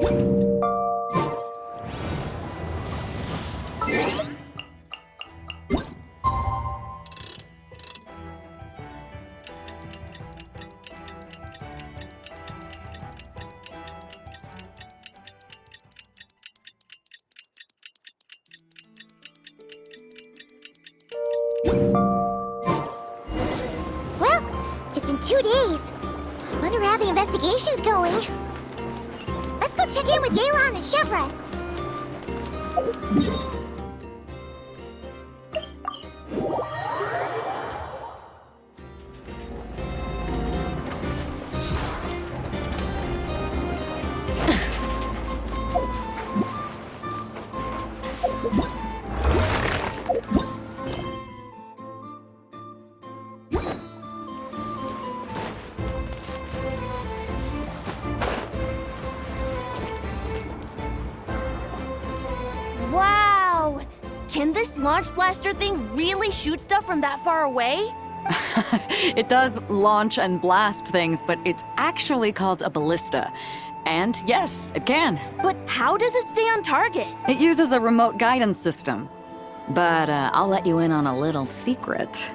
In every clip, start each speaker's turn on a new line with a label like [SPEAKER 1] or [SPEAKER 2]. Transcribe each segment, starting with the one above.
[SPEAKER 1] Well, it's been 2 days. Wonder how the investigation's going. Let's go check in with Yelan and Chevres.
[SPEAKER 2] Wow! Can this launch blaster thing really shoot stuff from that far away?
[SPEAKER 3] It does launch and blast things, but it's actually called a ballista. And yes, it can.
[SPEAKER 2] But how does it stay on target?
[SPEAKER 3] It uses a remote guidance system. But I'll let you in on a little secret.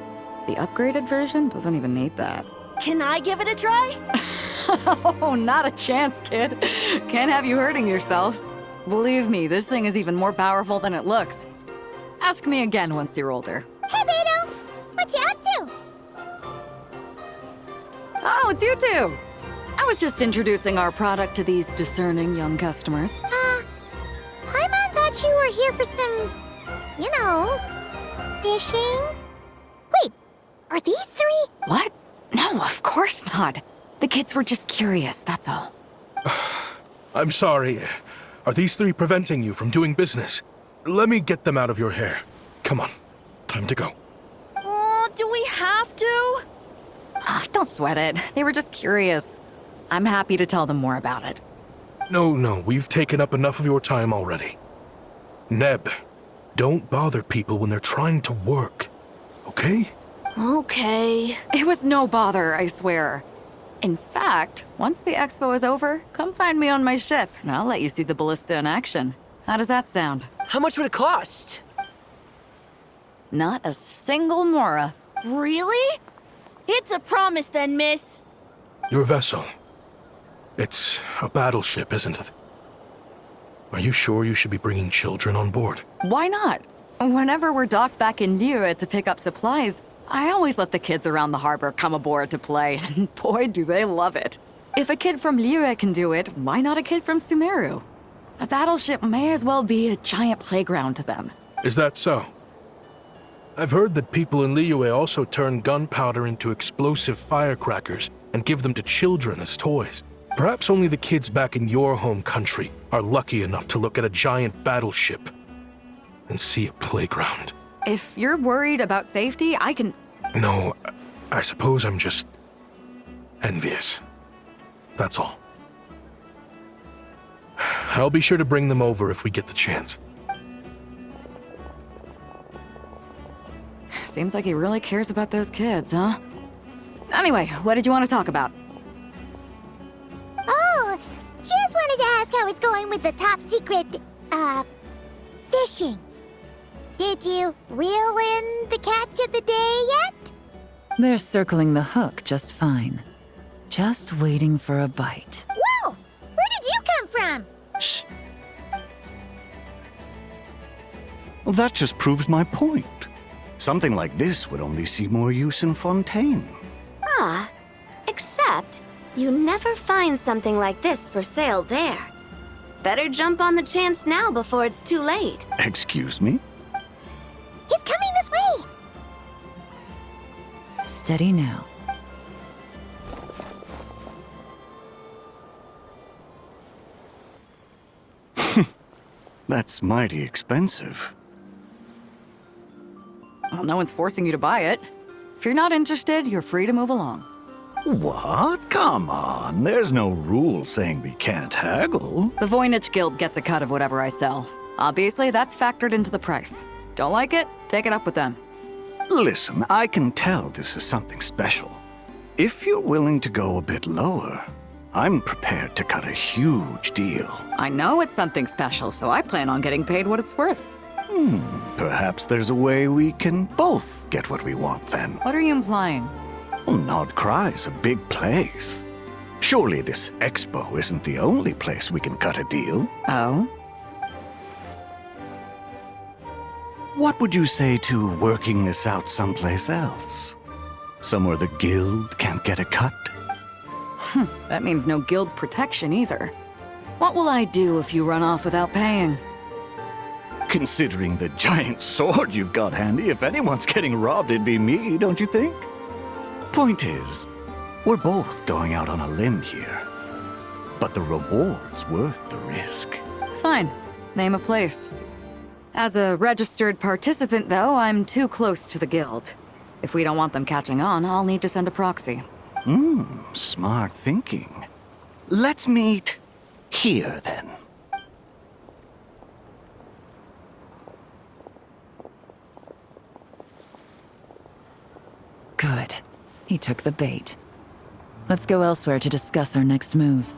[SPEAKER 3] The upgraded version doesn't even need that.
[SPEAKER 2] Can I give it a try?
[SPEAKER 3] Oh, not a chance, kid. Can't have you hurting yourself. Believe me, this thing is even more powerful than it looks. Ask me again once you're older.
[SPEAKER 1] Hey, Beto! What you up to?
[SPEAKER 3] Oh, it's you two! I was just introducing our product to these discerning young customers.
[SPEAKER 1] Paimon thought you were here for some, fishing? Wait, are these 3?
[SPEAKER 3] What? No, of course not. The kids were just curious, that's all.
[SPEAKER 4] I'm sorry. Are these 3 preventing you from doing business? Let me get them out of your hair. Come on. Time to go.
[SPEAKER 2] Oh, do we have to?
[SPEAKER 3] Don't sweat it. They were just curious. I'm happy to tell them more about it.
[SPEAKER 4] No, we've taken up enough of your time already. Neb, don't bother people when they're trying to work, okay?
[SPEAKER 2] Okay.
[SPEAKER 3] It was no bother, I swear. In fact, once the expo is over, come find me on my ship, and I'll let you see the ballista in action. How does that sound?
[SPEAKER 5] How much would it cost?
[SPEAKER 3] Not a single mora.
[SPEAKER 2] Really? It's a promise then, miss.
[SPEAKER 4] Your vessel. It's a battleship, isn't it? Are you sure you should be bringing children on board?
[SPEAKER 3] Why not? Whenever we're docked back in Liyue to pick up supplies, I always let the kids around the harbor come aboard to play, and boy, do they love it. If a kid from Liyue can do it, why not a kid from Sumeru? A battleship may as well be a giant playground to them.
[SPEAKER 4] Is that so? I've heard that people in Liyue also turn gunpowder into explosive firecrackers and give them to children as toys. Perhaps only the kids back in your home country are lucky enough to look at a giant battleship and see a playground.
[SPEAKER 3] If you're worried about safety, I can...
[SPEAKER 4] No, I suppose I'm just envious. That's all. I'll be sure to bring them over if we get the chance.
[SPEAKER 3] Seems like he really cares about those kids, huh? Anyway, what did you want to talk about?
[SPEAKER 1] Oh, just wanted to ask how it's going with the top secret, fishing. Did you reel in the catch of the day yet?
[SPEAKER 6] They're circling the hook just fine. Just waiting for a bite.
[SPEAKER 1] Whoa! Where did you come from?
[SPEAKER 7] Shh. Well, that just proves my point. Something like this would only see more use in Fontaine.
[SPEAKER 8] Except you never find something like this for sale there. Better jump on the chance now before it's too late.
[SPEAKER 7] Excuse me?
[SPEAKER 1] He's coming this way!
[SPEAKER 6] Steady now.
[SPEAKER 7] That's mighty expensive.
[SPEAKER 3] Well, no one's forcing you to buy it. If you're not interested, you're free to move along.
[SPEAKER 7] What? Come on, there's no rule saying we can't haggle.
[SPEAKER 3] The Voynich Guild gets a cut of whatever I sell. Obviously, that's factored into the price. Don't like it? Take it up with them.
[SPEAKER 7] Listen, I can tell this is something special. If you're willing to go a bit lower, I'm prepared to cut a huge deal.
[SPEAKER 3] I know it's something special, so I plan on getting paid what it's worth.
[SPEAKER 7] Perhaps there's a way we can both get what we want then.
[SPEAKER 3] What are you implying?
[SPEAKER 7] Well, Nod Cry's a big place. Surely this expo isn't the only place we can cut a deal.
[SPEAKER 3] Oh?
[SPEAKER 7] What would you say to working this out someplace else? Somewhere the guild can't get a cut?
[SPEAKER 3] That means no guild protection either. What will I do if you run off without paying?
[SPEAKER 7] Considering the giant sword you've got handy, if anyone's getting robbed, it'd be me, don't you think? Point is, we're both going out on a limb here. But the reward's worth the risk.
[SPEAKER 3] Fine. Name a place. As a registered participant, though, I'm too close to the guild. If we don't want them catching on, I'll need to send a proxy.
[SPEAKER 7] Smart thinking. Let's meet here, then.
[SPEAKER 6] Good. He took the bait. Let's go elsewhere to discuss our next move.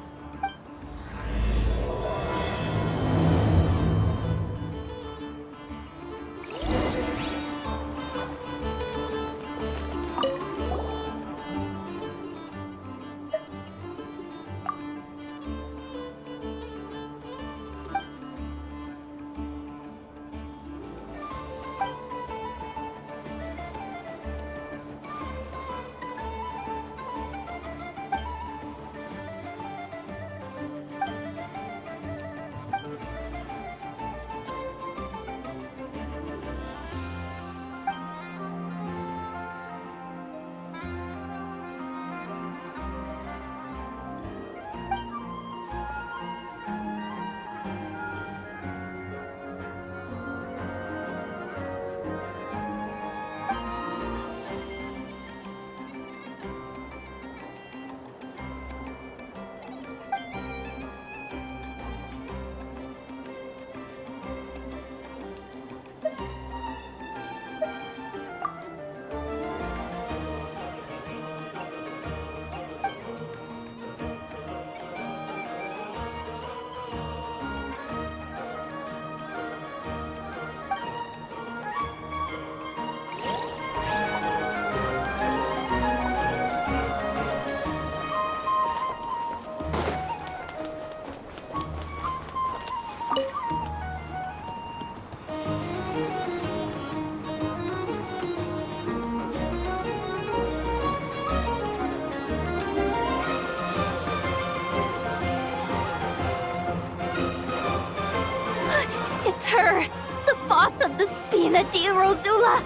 [SPEAKER 2] It's her! The boss of the Spina di Rosula!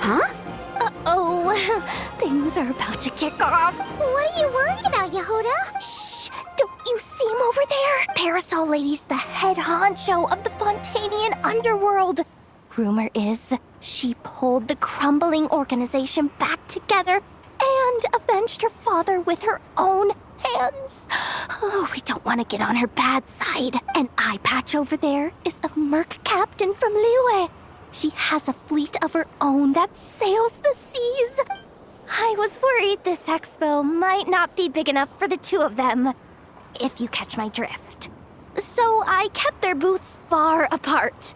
[SPEAKER 8] Huh?
[SPEAKER 2] Uh-oh. Things are about to kick off.
[SPEAKER 1] What are you worried about, Yehuda?
[SPEAKER 2] Shh! Don't you see him over there? Parasol Lady's the head honcho of the Fontanian underworld. Rumor is she pulled the crumbling organization back together and avenged her father with her own hands. Oh, we don't want to get on her bad side. An eye patch over there is a merc captain from Liyue. She has a fleet of her own that sails the seas. I was worried this expo might not be big enough for the two of them, if you catch my drift. So I kept their booths far apart.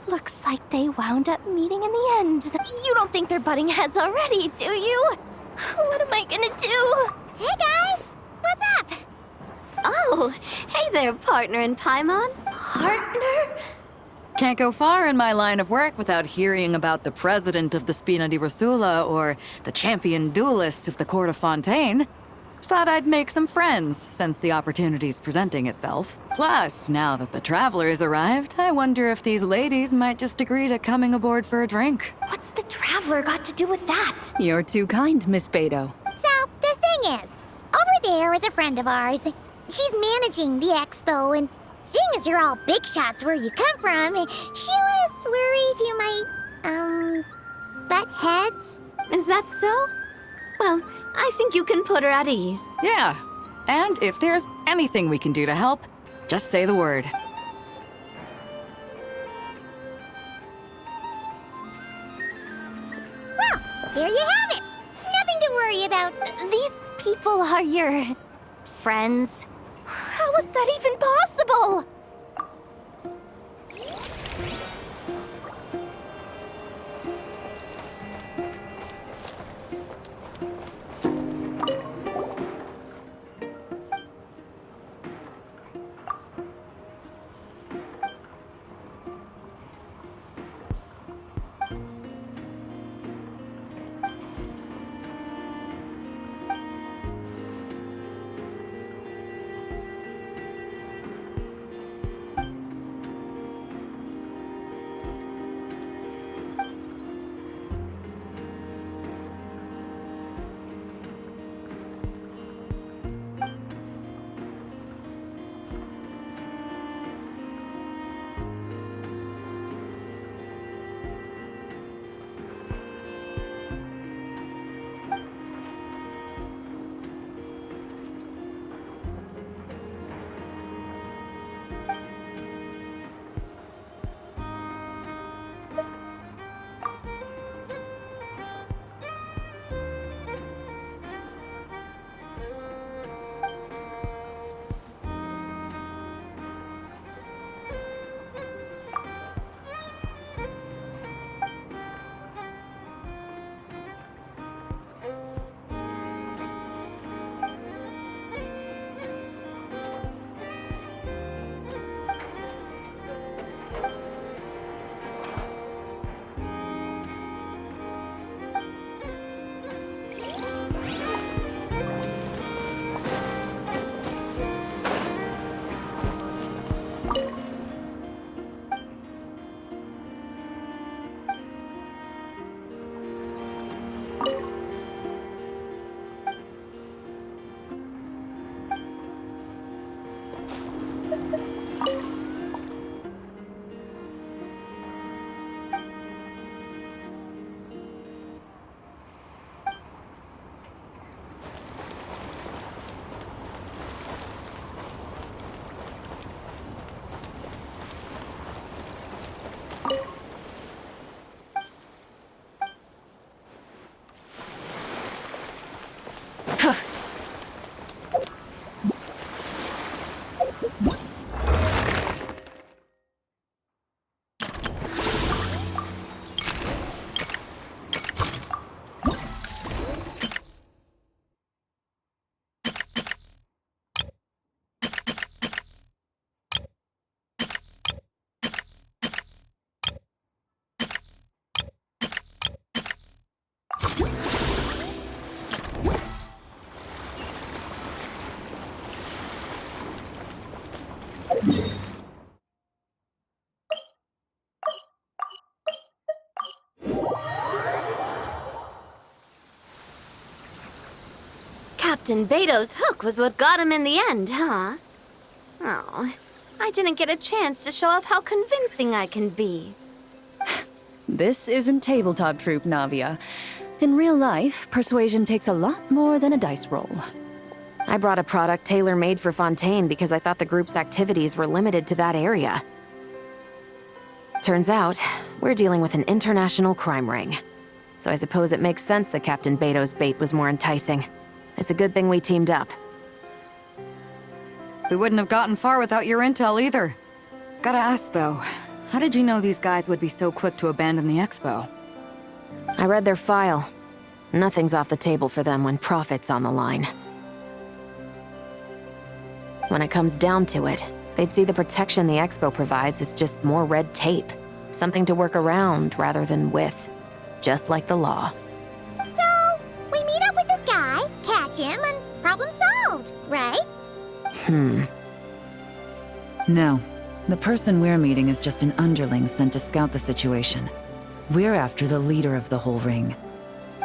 [SPEAKER 2] Looks like they wound up meeting in the end. You don't think they're butting heads already, do you? What am I gonna do?
[SPEAKER 1] Hey guys, what's up?
[SPEAKER 8] Oh, hey there, partner in Paimon.
[SPEAKER 2] Partner?
[SPEAKER 3] Can't go far in my line of work without hearing about the president of the Spina di Rosula or the champion duelist of the court of Fontaine. Thought I'd make some friends since the opportunity's presenting itself. Plus, now that the travelers arrived, I wonder if these ladies might just agree to coming aboard for a drink.
[SPEAKER 2] What's the Traveler got to do with that?
[SPEAKER 3] You're too kind, Miss Beto.
[SPEAKER 1] So, the thing is, over there is a friend of ours. She's managing the expo, and seeing as you're all big shots where you come from, she was worried you might, butt heads.
[SPEAKER 8] Is that so? Well, I think you can put her at ease.
[SPEAKER 3] Yeah, and if there's anything we can do to help, just say the word.
[SPEAKER 1] Well, there you have it. Nothing to worry about.
[SPEAKER 2] These people are your friends. How is that even possible?
[SPEAKER 8] Captain Beto's hook was what got him in the end, huh? Oh, I didn't get a chance to show off how convincing I can be.
[SPEAKER 3] This isn't tabletop troop, Navia. In real life, persuasion takes a lot more than a dice roll. I brought a product tailor-made for Fontaine because I thought the group's activities were limited to that area. Turns out, we're dealing with an international crime ring. So I suppose it makes sense that Captain Beto's bait was more enticing. It's a good thing we teamed up. We wouldn't have gotten far without your intel either. Gotta ask though, how did you know these guys would be so quick to abandon the expo? I read their file. Nothing's off the table for them when profit's on the line. When it comes down to it, they'd see the protection the expo provides as just more red tape. Something to work around rather than with. Just like the law.
[SPEAKER 1] So, we meet up with this guy, catch him, and problem solved, right?
[SPEAKER 6] No. The person we're meeting is just an underling sent to scout the situation. We're after the leader of the whole ring.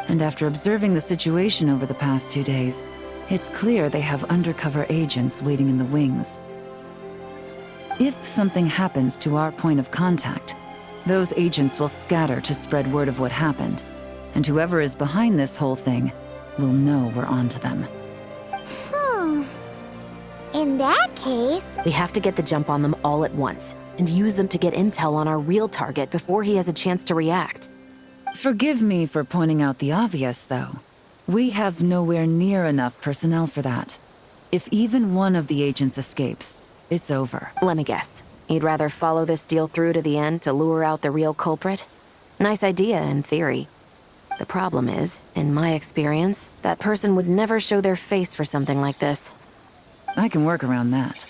[SPEAKER 6] And after observing the situation over the past 2 days, it's clear they have undercover agents waiting in the wings. If something happens to our point of contact, those agents will scatter to spread word of what happened, and whoever is behind this whole thing will know we're onto them.
[SPEAKER 1] In that case...
[SPEAKER 3] We have to get the jump on them all at once, and use them to get intel on our real target before he has a chance to react.
[SPEAKER 6] Forgive me for pointing out the obvious, though. We have nowhere near enough personnel for that. If even one of the agents escapes, it's over.
[SPEAKER 5] Let me guess. You'd rather follow this deal through to the end to lure out the real culprit? Nice idea, in theory. The problem is, in my experience, that person would never show their face for something like this.
[SPEAKER 6] I can work around that.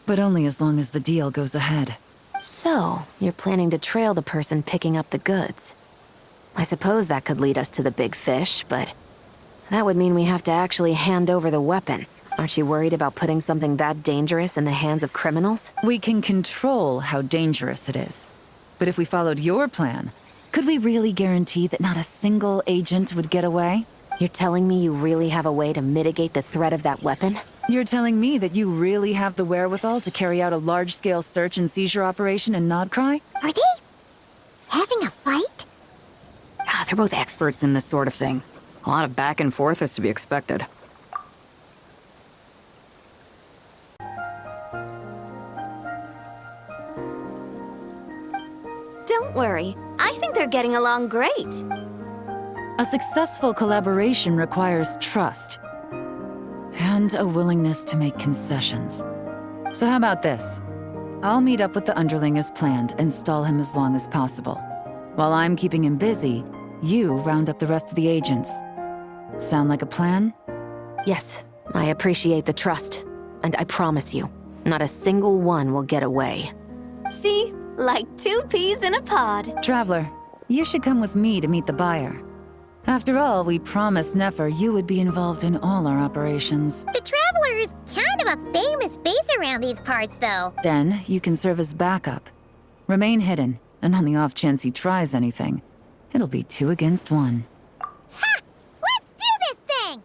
[SPEAKER 6] But only as long as the deal goes ahead.
[SPEAKER 5] So, you're planning to trail the person picking up the goods. I suppose that could lead us to the big fish, but that would mean we have to actually hand over the weapon. Aren't you worried about putting something that dangerous in the hands of criminals?
[SPEAKER 6] We can control how dangerous it is. But if we followed your plan, could we really guarantee that not a single agent would get away?
[SPEAKER 5] You're telling me you really have a way to mitigate the threat of that weapon?
[SPEAKER 6] You're telling me that you really have the wherewithal to carry out a large-scale search and seizure operation in Nodcry?
[SPEAKER 1] Are they having a fight?
[SPEAKER 3] They're both experts in this sort of thing. A lot of back and forth is to be expected.
[SPEAKER 8] Don't worry. I think they're getting along great.
[SPEAKER 6] A successful collaboration requires trust. And a willingness to make concessions. So how about this? I'll meet up with the underling as planned and stall him as long as possible. While I'm keeping him busy, you round up the rest of the agents. Sound like a plan?
[SPEAKER 5] Yes, I appreciate the trust. And I promise you, not a single one will get away.
[SPEAKER 8] See? Like 2 peas in a pod.
[SPEAKER 6] Traveler, you should come with me to meet the buyer. After all, we promised Nefer you would be involved in all our operations.
[SPEAKER 1] The Traveler is kind of a famous face around these parts, though.
[SPEAKER 6] Then, you can serve as backup. Remain hidden, and on the off chance he tries anything, it'll be 2 against 1.
[SPEAKER 1] Ha! Let's do this thing!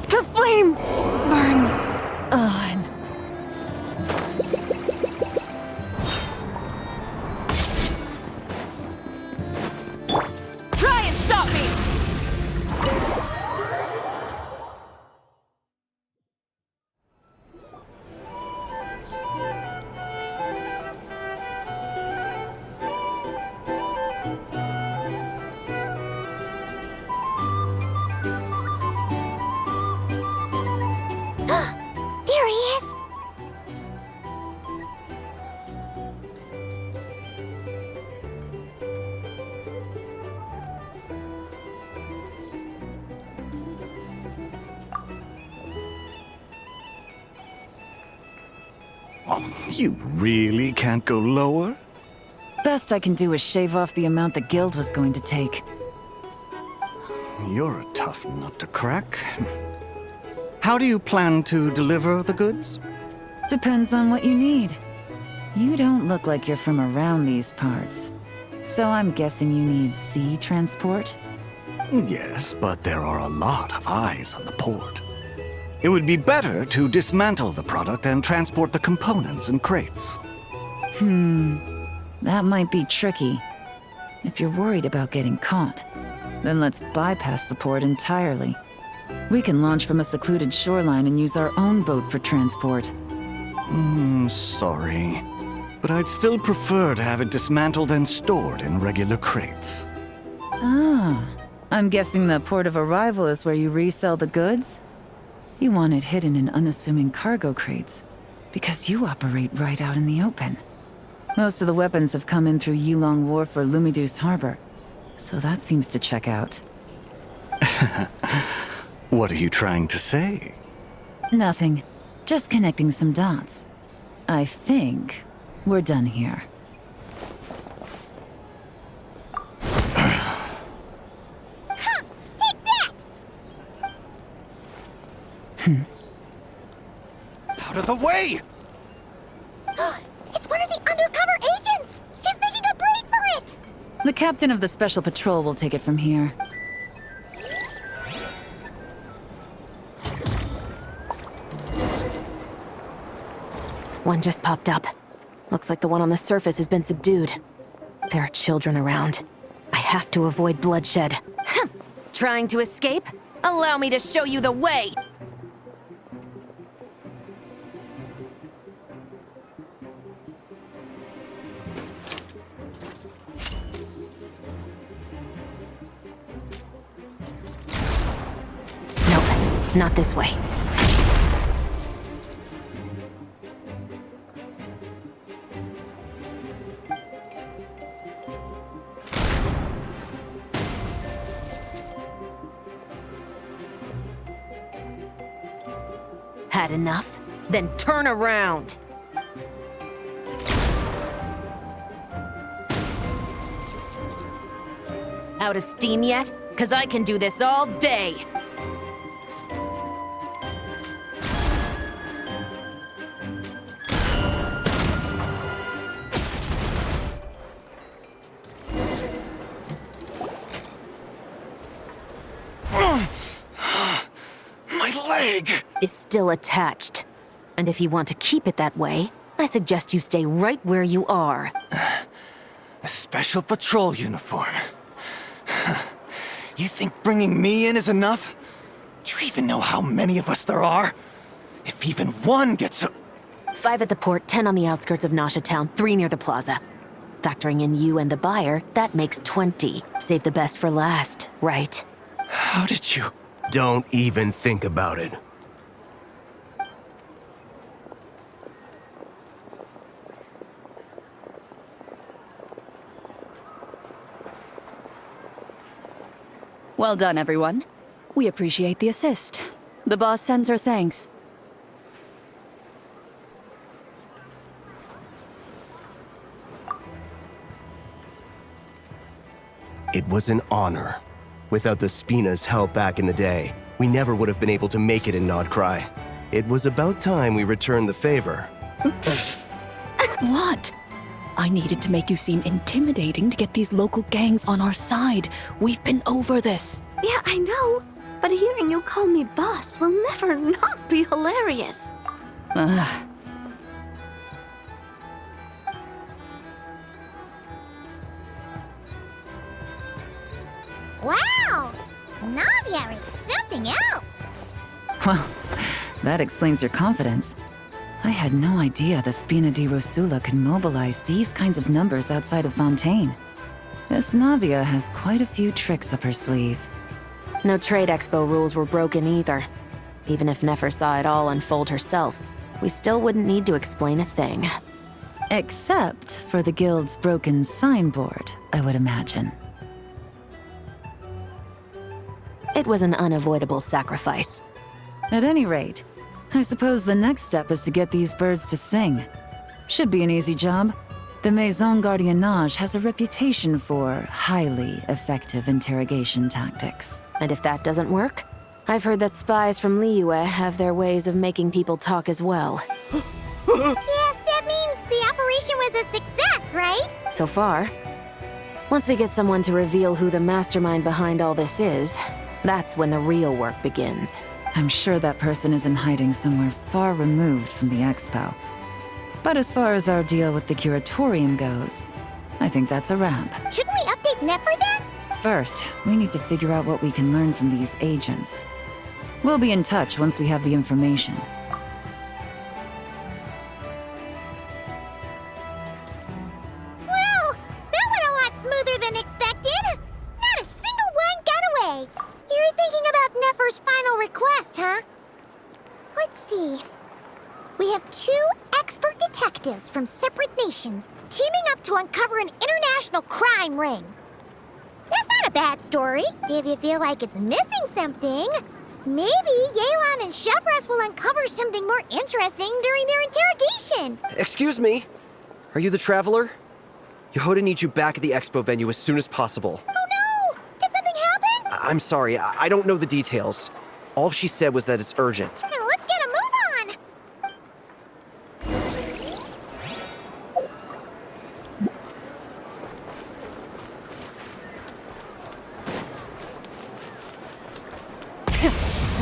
[SPEAKER 3] The flame burns on. Try and stop me!
[SPEAKER 1] There he is!
[SPEAKER 7] You really can't go lower?
[SPEAKER 6] Best I can do is shave off the amount the guild was going to take.
[SPEAKER 7] You're a tough nut to crack. How do you plan to deliver the goods?
[SPEAKER 6] Depends on what you need. You don't look like you're from around these parts. So I'm guessing you need sea transport?
[SPEAKER 7] Yes, but there are a lot of eyes on the port. It would be better to dismantle the product and transport the components in crates.
[SPEAKER 6] That might be tricky. If you're worried about getting caught, then let's bypass the port entirely. We can launch from a secluded shoreline and use our own boat for transport.
[SPEAKER 7] Sorry. But I'd still prefer to have it dismantled and stored in regular crates.
[SPEAKER 6] Ah, I'm guessing the port of arrival is where you resell the goods? You want it hidden in unassuming cargo crates, because you operate right out in the open. Most of the weapons have come in through Yilong Wharf or Lumiduce Harbor, so that seems to check out.
[SPEAKER 7] What are you trying to say?
[SPEAKER 6] Nothing. Just connecting some dots. I think we're done here.
[SPEAKER 1] Take that!
[SPEAKER 9] Out of the way!
[SPEAKER 1] It's one of the undercover agents! He's making a break for it!
[SPEAKER 6] The captain of the Special Patrol will take it from here.
[SPEAKER 5] One just popped up. Looks like the one on the surface has been subdued. There are children around. I have to avoid bloodshed. Trying to escape? Allow me to show you the way! Nope, not this way. Had enough? Then turn around! Out of steam yet? 'Cause I can do this all day!
[SPEAKER 9] My leg!
[SPEAKER 5] Is still attached. And if you want to keep it that way, I suggest you stay right where you are.
[SPEAKER 9] A special patrol uniform. You think bringing me in is enough? Do you even know how many of us there are? If even one gets a...
[SPEAKER 5] 5 at the port, 10 on the outskirts of Nasha Town, 3 near the plaza. Factoring in you and the buyer, that makes 20. Save the best for last, right?
[SPEAKER 9] How did you...
[SPEAKER 10] Don't even think about it.
[SPEAKER 3] Well done, everyone. We appreciate the assist. The boss sends her thanks.
[SPEAKER 10] It was an honor. Without the Spina's help back in the day, we never would have been able to make it in Nodcry. It was about time we returned the favor.
[SPEAKER 11] What? I needed to make you seem intimidating to get these local gangs on our side. We've been over this.
[SPEAKER 8] Yeah, I know. But hearing you call me boss will never not be hilarious.
[SPEAKER 1] Wow! Navia is something else!
[SPEAKER 6] Well, that explains your confidence. I had no idea the Spina di Rosula could mobilize these kinds of numbers outside of Fontaine. This Navia has quite a few tricks up her sleeve.
[SPEAKER 5] No trade expo rules were broken either. Even if Nefer saw it all unfold herself, we still wouldn't need to explain a thing.
[SPEAKER 6] Except for the guild's broken signboard, I would imagine.
[SPEAKER 5] It was an unavoidable sacrifice.
[SPEAKER 6] At any rate, I suppose the next step is to get these birds to sing. Should be an easy job. The Maison Gardiennage has a reputation for highly effective interrogation tactics.
[SPEAKER 5] And if that doesn't work, I've heard that spies from Liyue have their ways of making people talk as well.
[SPEAKER 1] Yes, that means the operation was a success, right?
[SPEAKER 5] So far. Once we get someone to reveal who the mastermind behind all this is, that's when the real work begins.
[SPEAKER 6] I'm sure that person is in hiding somewhere far removed from the expo. But as far as our deal with the curatorium goes, I think that's a wrap.
[SPEAKER 1] Shouldn't we update Nefer then?
[SPEAKER 6] First, we need to figure out what we can learn from these agents. We'll be in touch once we have the information.
[SPEAKER 1] terrorists from separate nations teaming up to uncover an international crime ring. That's not a bad story. If you feel like it's missing something, maybe Yelan and Chevros will uncover something more interesting during their interrogation.
[SPEAKER 12] Excuse me? Are you the Traveler? Yehoda needs you back at the expo venue as soon as possible.
[SPEAKER 1] Oh no! Did something happen?
[SPEAKER 12] I'm sorry, I don't know the details. All she said was that it's urgent.
[SPEAKER 1] Now let's get a move on!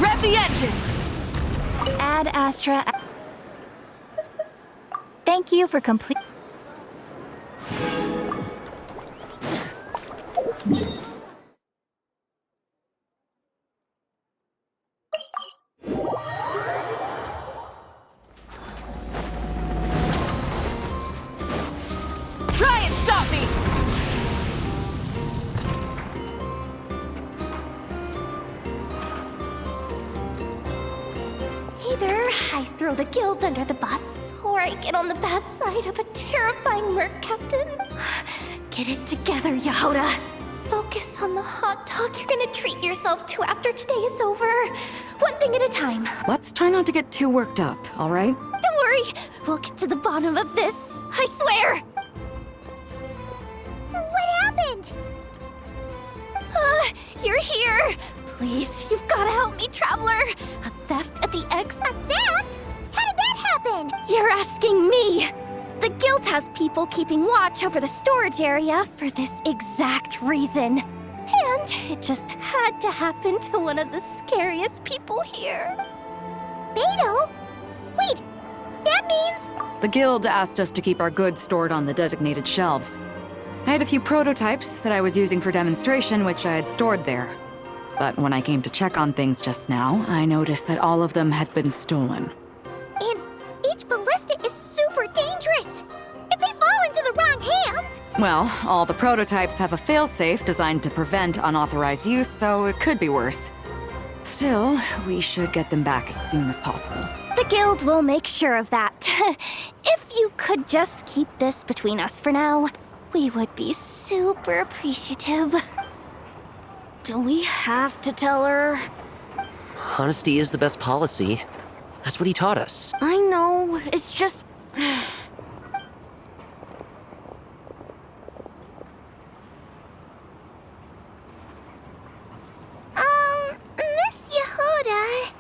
[SPEAKER 3] Rev the engines!
[SPEAKER 2] Ad Astra. Thank you for complete.
[SPEAKER 3] Try and stop me!
[SPEAKER 2] Either I throw the guild under the bus, or I get on the bad side of a terrifying merc captain. Get it together, Yehoda. Focus on the hot dog you're gonna treat yourself to after today is over. One thing at a time.
[SPEAKER 3] Let's try not to get too worked up, all right?
[SPEAKER 2] Don't worry, we'll get to the bottom of this. I swear.
[SPEAKER 1] What happened?
[SPEAKER 2] You're here. Please, you've gotta help me, Traveler. A theft at the X.
[SPEAKER 1] A theft? How did that happen?
[SPEAKER 2] You're asking me. The guild has people keeping watch over the storage area for this exact reason. And it just had to happen to one of the scariest people here.
[SPEAKER 1] Beto? Wait, that means...
[SPEAKER 3] The guild asked us to keep our goods stored on the designated shelves. I had a few prototypes that I was using for demonstration, which I had stored there. But when I came to check on things just now, I noticed that all of them had been stolen.
[SPEAKER 1] And each ballista is super dangerous. If they fall into the wrong hands...
[SPEAKER 3] Well, all the prototypes have a failsafe designed to prevent unauthorized use, so it could be worse. Still, we should get them back as soon as possible.
[SPEAKER 2] The guild will make sure of that. If you could just keep this between us for now, we would be super appreciative.
[SPEAKER 5] Do we have to tell her? Honesty is the best policy. That's what he taught us. I know, it's just...
[SPEAKER 1] Miss Yehoda...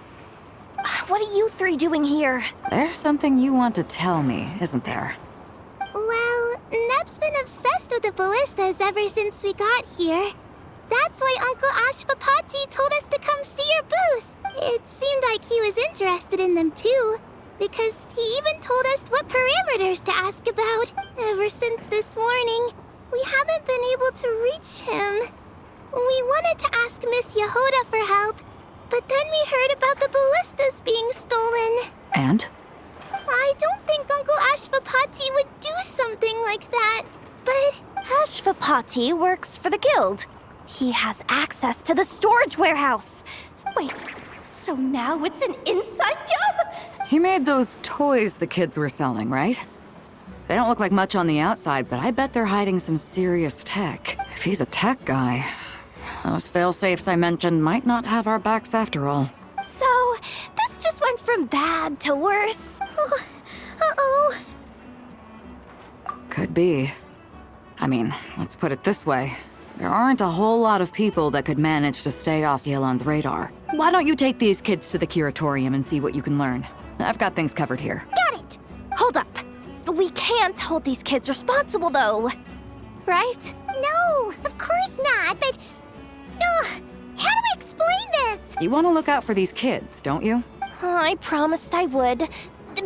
[SPEAKER 2] What are you three doing here?
[SPEAKER 3] There's something you want to tell me, isn't there?
[SPEAKER 1] Well, Neb's been obsessed with the ballistas ever since we got here. That's why Uncle Ashpapati told us to come see your booth. It seemed like he was interested in them too, because he even told us what parameters to ask about. Ever since this morning, we haven't been able to reach him. We wanted to ask Miss Yehoda for help, but then we heard about the ballistas being stolen.
[SPEAKER 3] And?
[SPEAKER 1] I don't think Uncle Ashpapati would do something like that, but...
[SPEAKER 2] Ashpapati works for the guild. He has access to the storage warehouse. Wait, so now it's an inside job?
[SPEAKER 3] He made those toys the kids were selling, right? They don't look like much on the outside, but I bet they're hiding some serious tech. If he's a tech guy, those fail-safes I mentioned might not have our backs after all.
[SPEAKER 2] So, this just went from bad to worse. Uh-oh.
[SPEAKER 3] Could be. I mean, let's put it this way. There aren't a whole lot of people that could manage to stay off Yelan's radar. Why don't you take these kids to the curatorium and see what you can learn? I've got things covered here.
[SPEAKER 1] Got it!
[SPEAKER 2] Hold up. We can't hold these kids responsible, though. Right?
[SPEAKER 1] No, of course not, but... how do we explain this?
[SPEAKER 3] You want to look out for these kids, don't you?
[SPEAKER 2] I promised I would.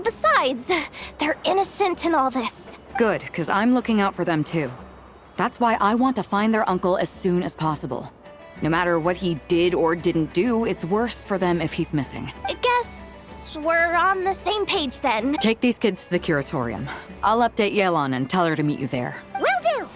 [SPEAKER 2] Besides, they're innocent in all this.
[SPEAKER 3] Good, because I'm looking out for them too. That's why I want to find their uncle as soon as possible. No matter what he did or didn't do, it's worse for them if he's missing.
[SPEAKER 2] I guess we're on the same page then.
[SPEAKER 3] Take these kids to the curatorium. I'll update Yelan and tell her to meet you there.
[SPEAKER 1] Will do!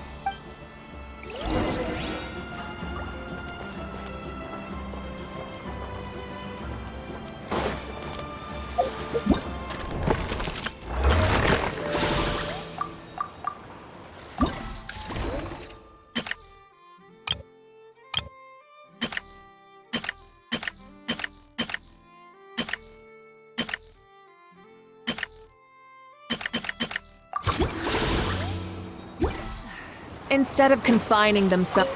[SPEAKER 13] instead of confining themselves.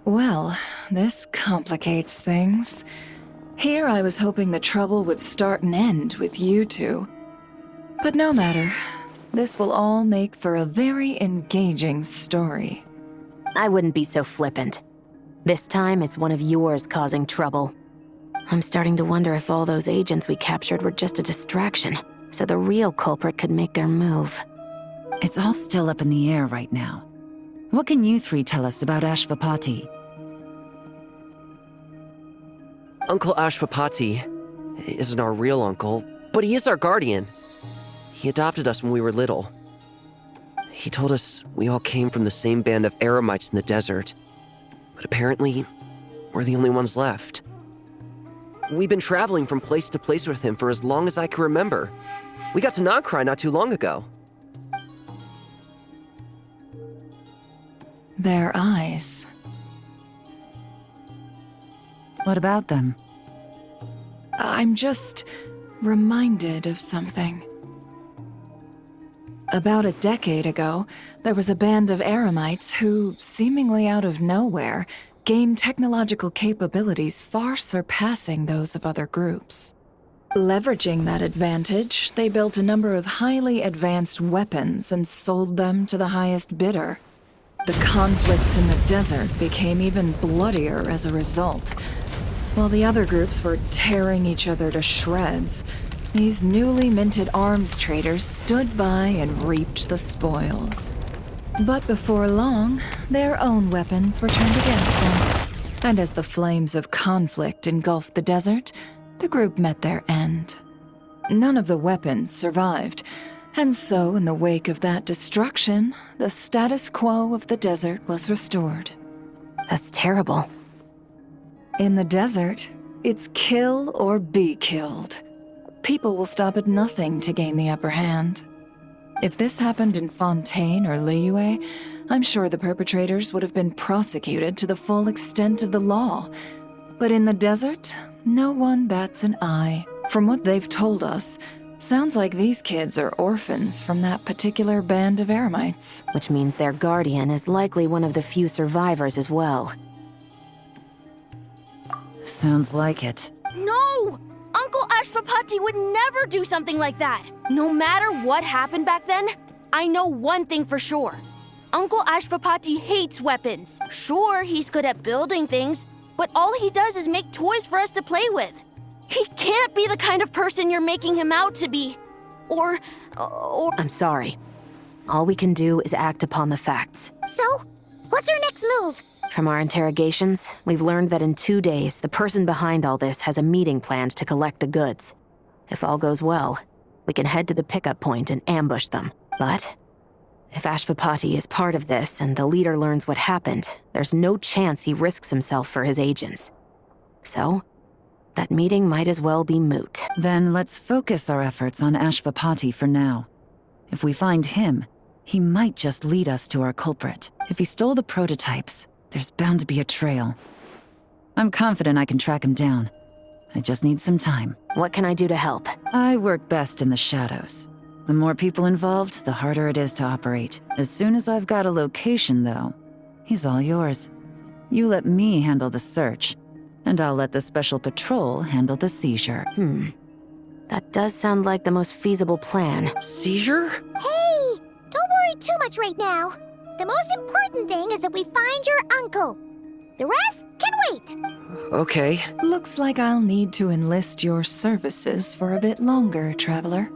[SPEAKER 6] Well, this complicates things. Here I was hoping the trouble would start and end with you two. But no matter. This will all make for a very engaging story.
[SPEAKER 5] I wouldn't be so flippant. This time, it's one of yours causing trouble. I'm starting to wonder if all those agents we captured were just a distraction, so the real culprit could make their move.
[SPEAKER 6] It's all still up in the air right now. What can you three tell us about Ashvapati?
[SPEAKER 12] Uncle Ashvapati isn't our real uncle, but he is our guardian. He adopted us when we were little. He told us we all came from the same band of eremites in the desert, but apparently, we're the only ones left. We've been traveling from place to place with him for as long as I can remember. We got to Nagcry not too long ago.
[SPEAKER 6] Their eyes. What about them? I'm just reminded of something. About a decade ago, there was a band of eremites who, seemingly out of nowhere, gained technological capabilities far surpassing those of other groups. Leveraging that advantage, they built a number of highly advanced weapons and sold them to the highest bidder. The conflicts in the desert became even bloodier as a result. While the other groups were tearing each other to shreds, these newly minted arms traders stood by and reaped the spoils. But before long, their own weapons were turned against them. And as the flames of conflict engulfed the desert, the group met their end. None of the weapons survived, and so in the wake of that destruction, the status quo of the desert was restored.
[SPEAKER 5] That's terrible.
[SPEAKER 6] In the desert, it's kill or be killed. People will stop at nothing to gain the upper hand. If this happened in Fontaine or Liyue, I'm sure the perpetrators would have been prosecuted to the full extent of the law. But in the desert, no one bats an eye. From what they've told us, sounds like these kids are orphans from that particular band of eremites.
[SPEAKER 5] Which means their guardian is likely one of the few survivors as well.
[SPEAKER 6] Sounds like it.
[SPEAKER 14] No! Uncle Ashvapati would never do something like that. No matter what happened back then, I know one thing for sure. Uncle Ashvapati hates weapons. Sure, he's good at building things, but all he does is make toys for us to play with. He can't be the kind of person you're making him out to be. Or...
[SPEAKER 5] I'm sorry. All we can do is act upon the facts.
[SPEAKER 1] So, what's our next move?
[SPEAKER 5] From our interrogations, we've learned that in 2 days, the person behind all this has a meeting planned to collect the goods. If all goes well, we can head to the pickup point and ambush them. But if Ashvapati is part of this and the leader learns what happened, there's no chance he risks himself for his agents. So, that meeting might as well be moot.
[SPEAKER 6] Then let's focus our efforts on Ashvapati for now. If we find him, he might just lead us to our culprit. If he stole the prototypes, there's bound to be a trail. I'm confident I can track him down. I just need some time.
[SPEAKER 5] What can I do to help?
[SPEAKER 6] I work best in the shadows. The more people involved, the harder it is to operate. As soon as I've got a location, though, he's all yours. You let me handle the search, and I'll let the special patrol handle the seizure.
[SPEAKER 5] That does sound like the most feasible plan.
[SPEAKER 12] Seizure?
[SPEAKER 1] Hey! Don't worry too much right now. The most important thing is that we find your uncle. The rest can wait.
[SPEAKER 12] Okay.
[SPEAKER 6] Looks like I'll need to enlist your services for a bit longer, Traveler.